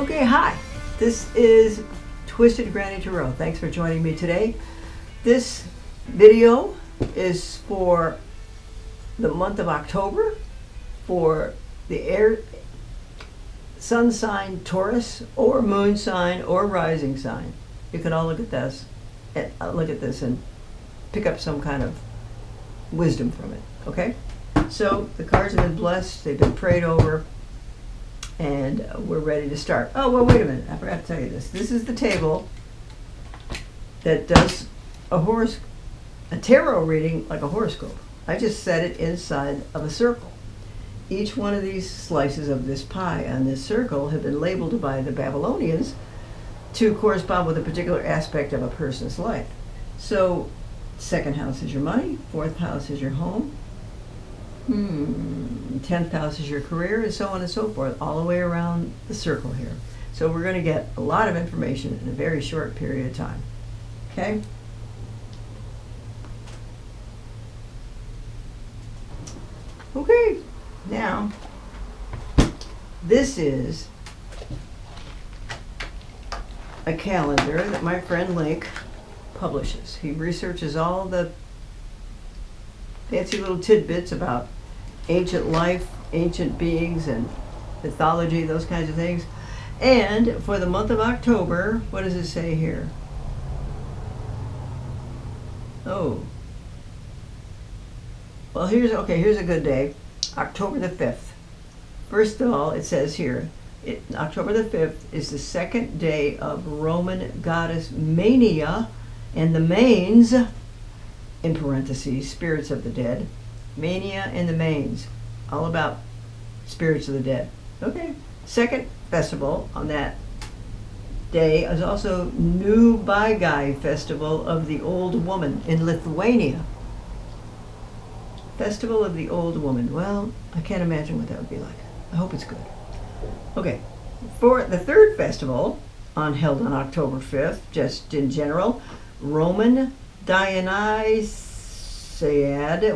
Okay, hi. This is Twisted Granny Tarot. Thanks for joining me today. This video is for the month of October for the air sun sign Taurus or moon sign or rising sign. You can all look at this and pick up some kind of wisdom from it. Okay? So the cards have been blessed, they've been prayed over, and we're ready to start. Oh, well, wait a minute. I forgot to tell you this. This is the table that does a tarot reading like a horoscope. I just set it inside of a circle. Each one of these slices of this pie on this circle have been labeled by the Babylonians to correspond with a particular aspect of a person's life. So, second house is your money, fourth house is your home, 10th house is your career, and so on and so forth, all the way around the circle here. So we're going to get a lot of information in a very short period of time. Okay? Okay, now, this is a calendar that my friend Link publishes. He researches all the fancy little tidbits about ancient life, ancient beings, and mythology, those kinds of things. And for the month of October, what does it say here? Oh. Well, here's a good day. October the 5th. First of all, it says here, October the 5th is the second day of Roman goddess Mania, and the manes, in parentheses, spirits of the dead. Mania and the manes, all about spirits of the dead. Okay. Second festival on that day is also New Baigai Festival of the Old Woman in Lithuania. Festival of the Old Woman. Well, I can't imagine what that would be like. I hope it's good. Okay. For the third festival, held on October 5th, just in general, Roman Dionysiad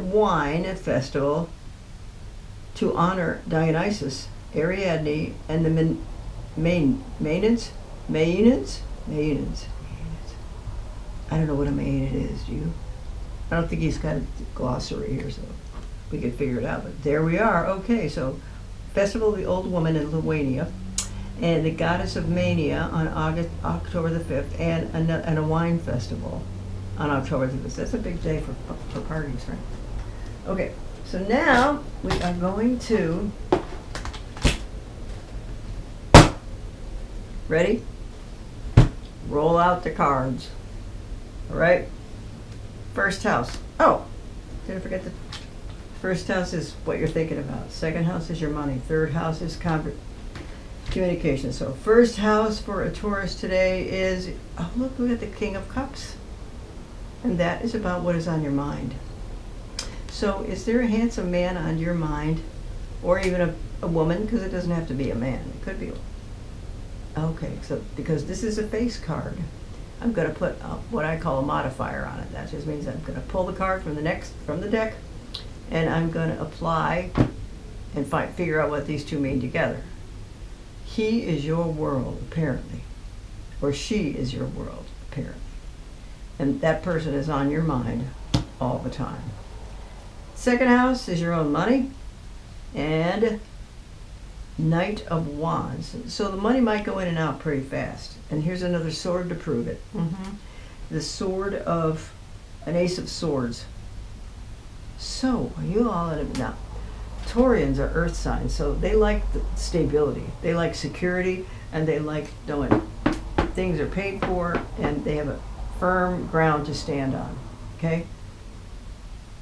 Wine Festival to honor Dionysus, Ariadne, and the Maenades. I don't know what a Maenad is, do you? I don't think he's got a glossary here, so we could figure it out. But there we are. Okay, so Festival of the Old Woman in Lithuania, and the Goddess of Mania on October the 5th, and a wine festival on October the 5th. That's a big day for parties, right? Okay, so now we are going to... Ready? Roll out the cards. All right? First house. Oh, did I forget the first house is what you're thinking about. Second house is your money. Third house is communication. So first house for a Taurus today is, oh look, we got the King of Cups. And that is about what is on your mind. So is there a handsome man on your mind? Or even a woman? Because it doesn't have to be a man. It could be. Okay, so because this is a face card, I'm going to put what I call a modifier on it. That just means I'm going to pull the card from the deck, and I'm going to apply and figure out what these two mean together. He is your world, apparently, or she is your world, apparently, and that person is on your mind all the time. Second house is your own money, and Knight of Wands. So the money might go in and out pretty fast. And here's another sword to prove it. The sword of an Ace of Swords. So you all now, Taurians are earth signs, so they like the stability. They like security, and they like knowing things are paid for, and they have a firm ground to stand on. Okay?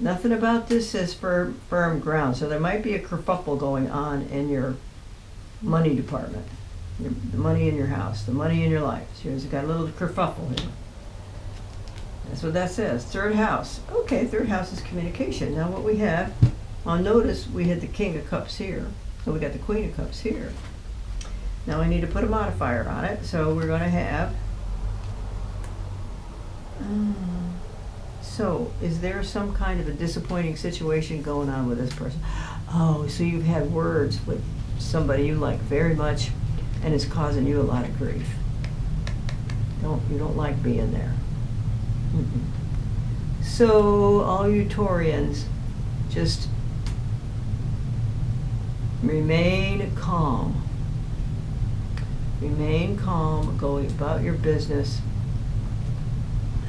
Nothing about this says firm ground, so there might be a kerfuffle going on in your money department, the money in your house, the money in your life. So you've got a little kerfuffle here. That's what that says. Third house. Okay, third house is communication. Now what we have, on notice, we had the King of Cups here. So we got the Queen of Cups here. Now I need to put a modifier on it. So we're going to have... So is there some kind of a disappointing situation going on with this person? Oh, so you've had words with somebody you like very much, and it's causing you a lot of grief. You don't like being there. Mm-mm. So all you Taurians, just remain calm. Remain calm, go about your business,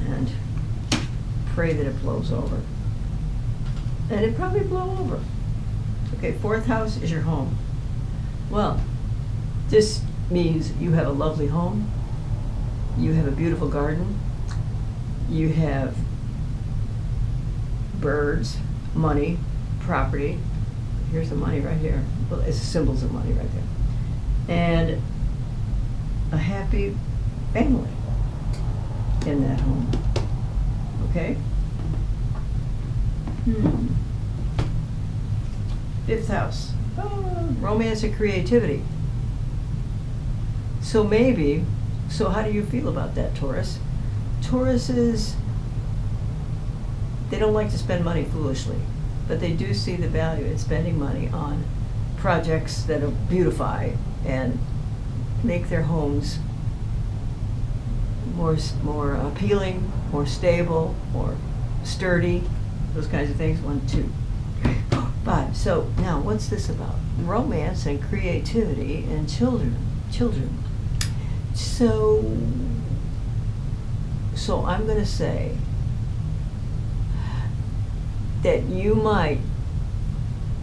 and pray that it blows over. And it probably blow over. Okay, 4th house is your home. Well, this means you have a lovely home, you have a beautiful garden, you have birds, money, property. Here's the money right here. Well, it's symbols of money right there. And a happy family in that home. Okay? 5th house. Oh, romance and creativity. So how do you feel about that, Taurus? Tauruses, they don't like to spend money foolishly, but they do see the value in spending money on projects that will beautify and make their homes more appealing, more stable, more sturdy, those kinds of things. 1, 2, 3, 4, 5. So now what's this about? Romance and creativity and children. So I'm going to say that you might,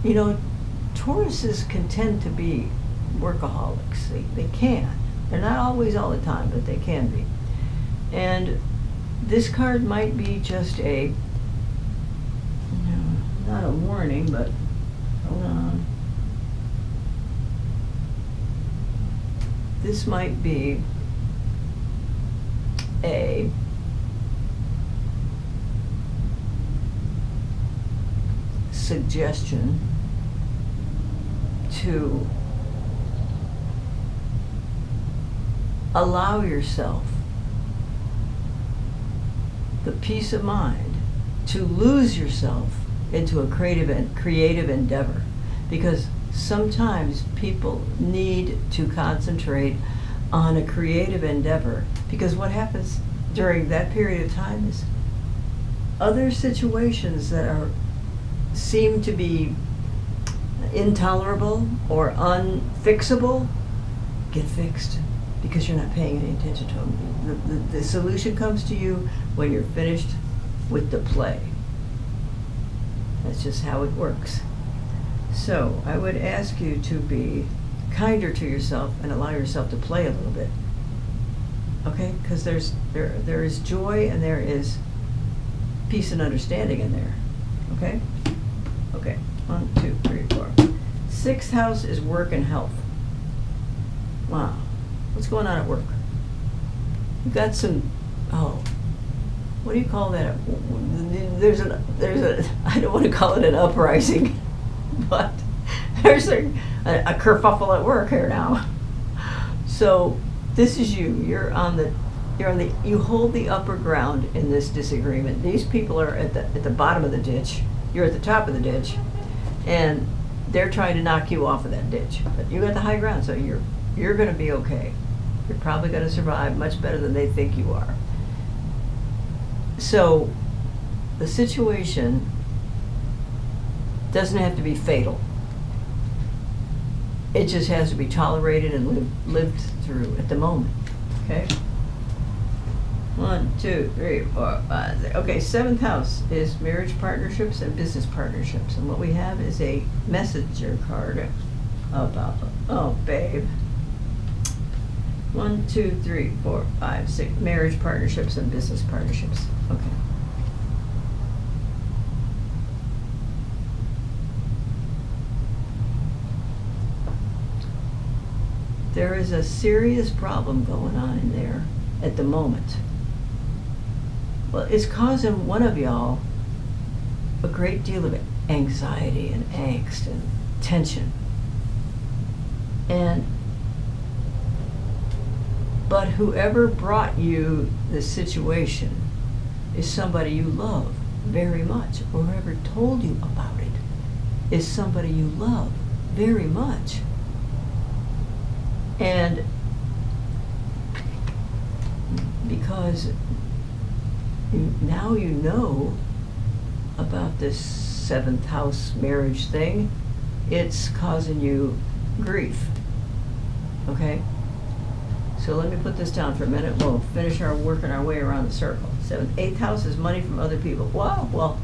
Tauruses can tend to be workaholics. They can. They're not always all the time, but they can be. And this card might be just not a warning, but hold on. This might be a suggestion to allow yourself the peace of mind to lose yourself into a creative endeavor, because sometimes people need to concentrate on a creative endeavor, because what happens during that period of time is other situations that seem to be intolerable or unfixable get fixed, because you're not paying any attention to them. The solution comes to you when you're finished with the play. That's just how it works. So I would ask you to be kinder to yourself and allow yourself to play a little bit. Okay? Because there is joy and there is peace and understanding in there. Okay? Okay. 1, 2, 3, 4. 6th house is work and health. Wow. What's going on at work? You've got some, what do you call that? There's a, I don't want to call it an uprising, but there's a kerfuffle at work here now. So this is you. You hold the upper ground in this disagreement. These people are at the bottom of the ditch. You're at the top of the ditch, and they're trying to knock you off of that ditch. But you got the high ground, so you're going to be okay. You're probably going to survive much better than they think you are. So the situation doesn't have to be fatal. It just has to be tolerated and lived through at the moment. Okay? 1, 2, 3, 4, 5, 6. Okay, 7th house is marriage partnerships and business partnerships. And what we have is a messenger card about, oh, babe. 1, 2, 3, 4, 5, 6. Marriage partnerships and business partnerships. Okay. There is a serious problem going on in there at the moment. Well, it's causing one of y'all a great deal of anxiety and angst and tension. But whoever brought you the situation is somebody you love very much, or whoever told you about it is somebody you love very much. And because now you know about this seventh house marriage thing, it's causing you grief. Okay? So let me put this down for a minute. We'll finish our working our way around the circle. Eighth house is money from other people. Wow, well,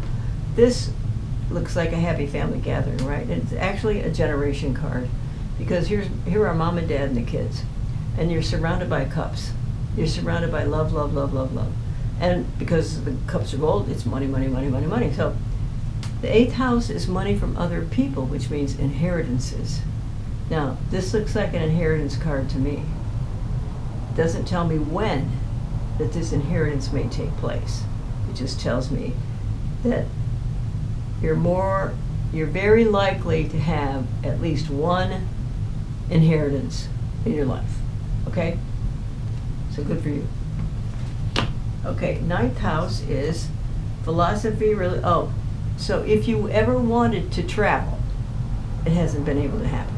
this looks like a happy family gathering, right? It's actually a generation card, because here are mom and dad and the kids, and you're surrounded by cups. You're surrounded by love, love, love, love, love. And because the cups are gold, it's money, money, money, money, money. So the eighth house is money from other people, which means inheritances. Now, this looks like an inheritance card to me. It doesn't tell me when that this inheritance may take place. It just tells me that you're very likely to have at least one inheritance in your life. Okay? So good for you. Okay, ninth house is philosophy, so if you ever wanted to travel, it hasn't been able to happen.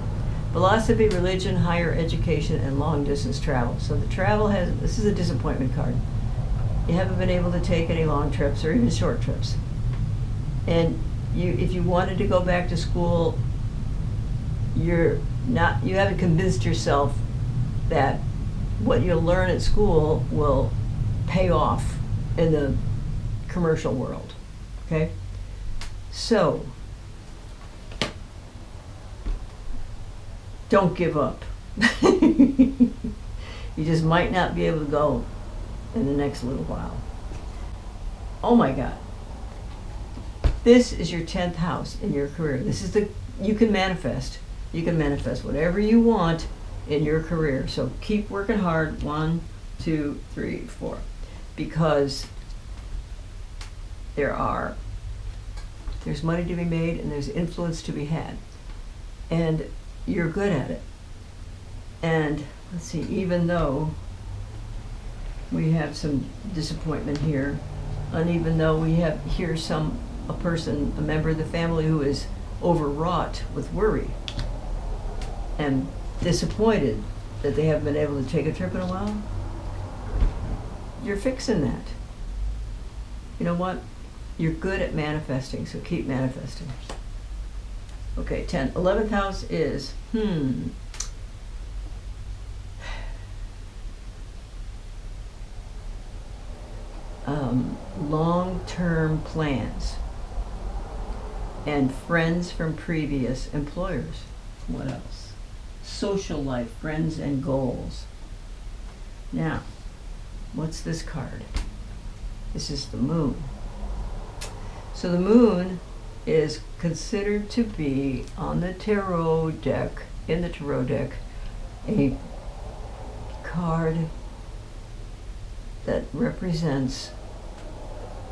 Philosophy, religion, higher education, and long distance travel. So the travel this is a disappointment card. You haven't been able to take any long trips or even short trips. And if you wanted to go back to school, you haven't convinced yourself that what you'll learn at school will pay off in the commercial world. Okay? So, don't give up. You just might not be able to go in the next little while. Oh my God. This is your 10th house in your career. This is you can manifest. You can manifest whatever you want in your career. So keep working hard. 1, 2, 3, 4. Because there's money to be made and there's influence to be had. And you're good at it. And let's see, even though we have some disappointment here, and even though we have here a member of the family who is overwrought with worry and disappointed that they haven't been able to take a trip in a while, you're fixing that. You know what? You're good at manifesting, so keep manifesting. Okay, 10. 11th house is, long-term plans and friends from previous employers. What else? Social life, friends and goals. Now, what's this card? This is the moon. So the moon is considered to be on the tarot deck, a card that represents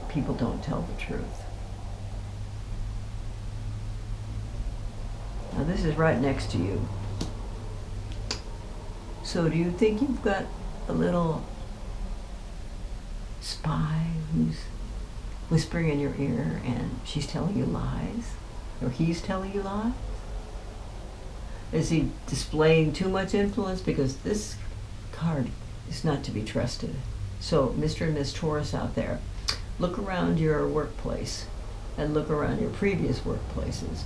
people don't tell the truth. Now this is right next to you. So do you think you've got a little spy who's whispering in your ear and she's telling you lies? Or he's telling you lies? Is he displaying too much influence? Because this card is not to be trusted. So Mr. and Miss Taurus out there, look around your workplace and look around your previous workplaces.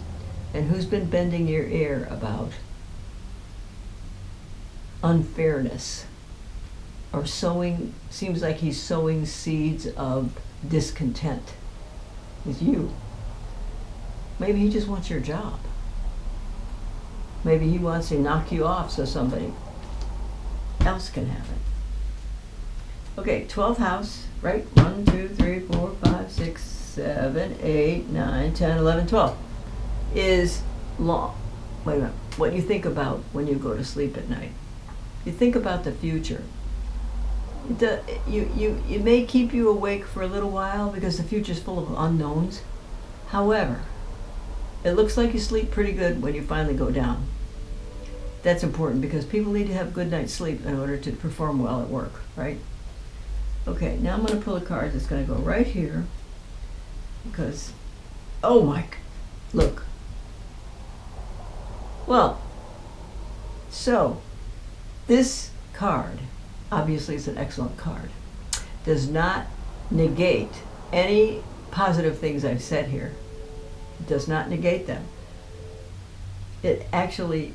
And who's been bending your ear about unfairness or seems like he's sowing seeds of discontent with you. Maybe he just wants your job. Maybe he wants to knock you off so somebody else can have it. Okay, 12th house, right? 1, 2, 3, 4, 5, 6, 7, 8, 9, 10, 11, 12 is long. Wait a minute. What you think about when you go to sleep at night. You think about the future. It may keep you awake for a little while because the future's full of unknowns. However, it looks like you sleep pretty good when you finally go down. That's important because people need to have good night's sleep in order to perform well at work, right? Okay, now I'm going to pull a card that's going to go right here because, oh my, look. Well, so This card, obviously it's an excellent card, does not negate any positive things I've said here. It does not negate them. It actually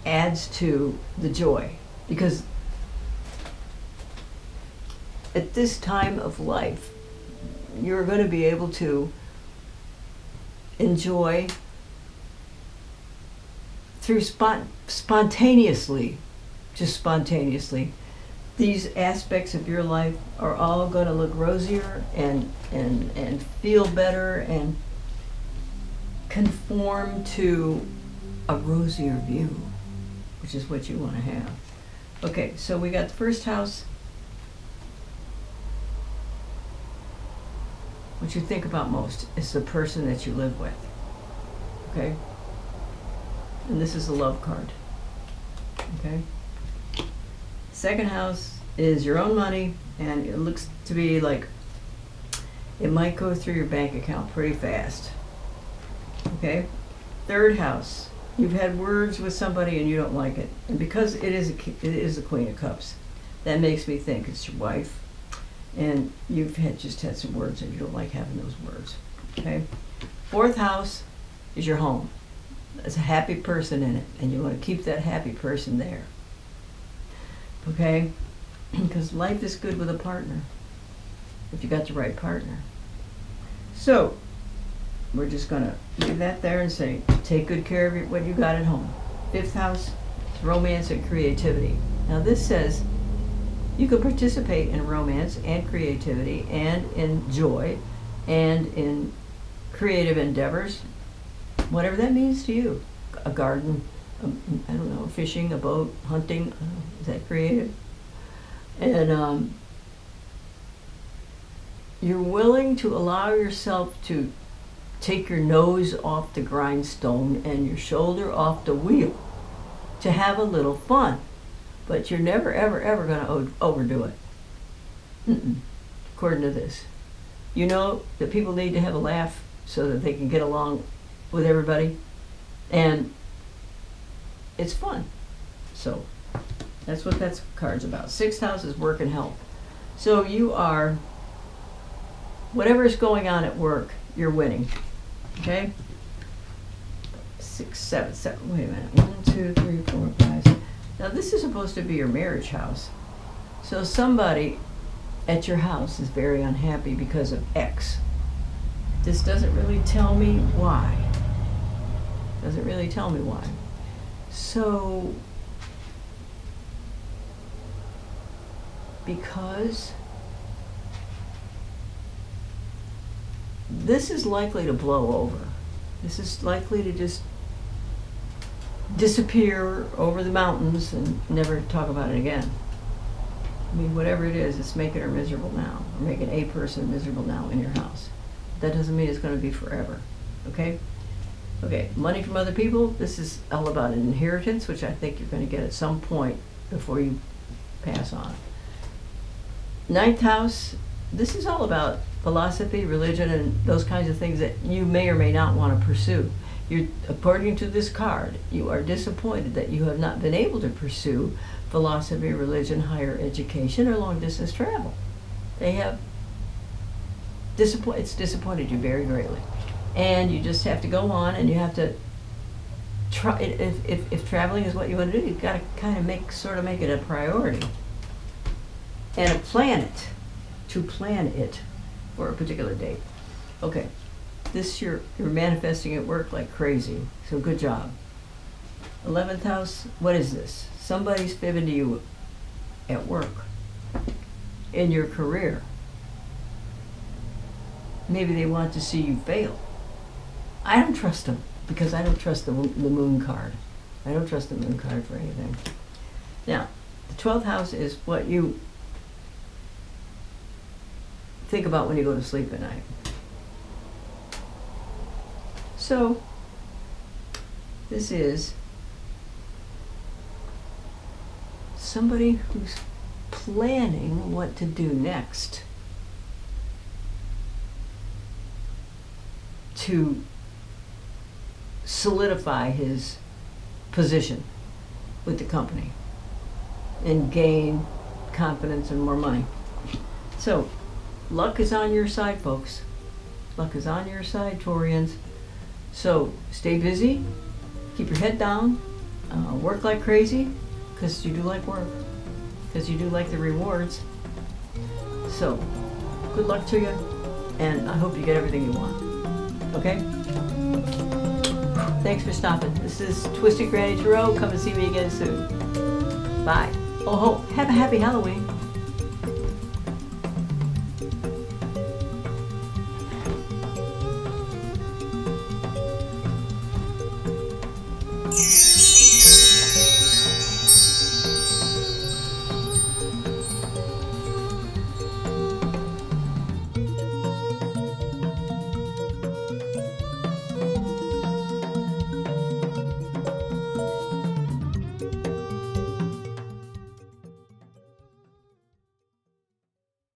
adds to the joy, because at this time of life, you're going to be able to enjoy through spontaneously, just spontaneously, these aspects of your life are all going to look rosier and feel better and conform to a rosier view, which is what you want to have. Okay, so we got the first house. What you think about most is the person that you live with. Okay? And this is a love card. Okay? Second house is your own money, and it looks to be like it might go through your bank account pretty fast. Okay? Third house, you've had words with somebody and you don't like it. And because it is the Queen of Cups, that makes me think it's your wife. And you've just had some words and you don't like having those words. Okay? Fourth house is your home. There's a happy person in it, and you want to keep that happy person there. Okay? Because life is good with a partner, if you got the right partner. So, we're just going to leave that there and say, take good care of what you got at home. Fifth house is romance and creativity. Now this says you can participate in romance and creativity and in joy and in creative endeavors, whatever that means to you. A garden, I don't know, fishing, a boat, hunting, is that creative? And you're willing to allow yourself to take your nose off the grindstone and your shoulder off the wheel to have a little fun. But you're never, ever, ever going to overdo it. According to this. You know that people need to have a laugh so that they can get along with everybody. And it's fun. So that's what that card's about. Sixth house is work and health. So you are, whatever's going on at work, you're winning. Okay? 6, 7, 7. Wait a minute. 1, 2, 3, 4, 5, 6. Now this is supposed to be your marriage house. So somebody at your house is very unhappy because of X. This doesn't really tell me why. Doesn't really tell me why. So, because this is likely to blow over. This is likely to just disappear over the mountains and never talk about it again. I mean, whatever it is, it's making her miserable now, or making a person miserable now in your house. That doesn't mean it's going to be forever. Okay? Okay, money from other people. This is all about an inheritance, which I think you're going to get at some point before you pass on. Ninth house, this is all about philosophy, religion, and those kinds of things that you may or may not want to pursue. According to this card, you are disappointed that you have not been able to pursue philosophy, religion, higher education, or long-distance travel. They have it's disappointed you very greatly. And you just have to go on, and you have to try, if traveling is what you want to do, you've got to kind of make it a priority. And plan it for a particular date. Okay. This you're manifesting at work like crazy, so good job. 11th house, what is this? Somebody's fibbing to you at work, in your career. Maybe they want to see you fail. I don't trust them, because I don't trust the moon card. I don't trust the moon card for anything. Now, the 12th house is what you think about when you go to sleep at night. So, this is somebody who's planning what to do next to solidify his position with the company and gain confidence and more money. So, luck is on your side, folks. Luck is on your side, Taurians. So, stay busy, keep your head down, work like crazy, because you do like work, because you do like the rewards. So, good luck to you, and I hope you get everything you want. Okay? Thanks for stopping. This is Twisted Granny Tarot. Come and see me again soon. Bye. Oh, have a happy Halloween.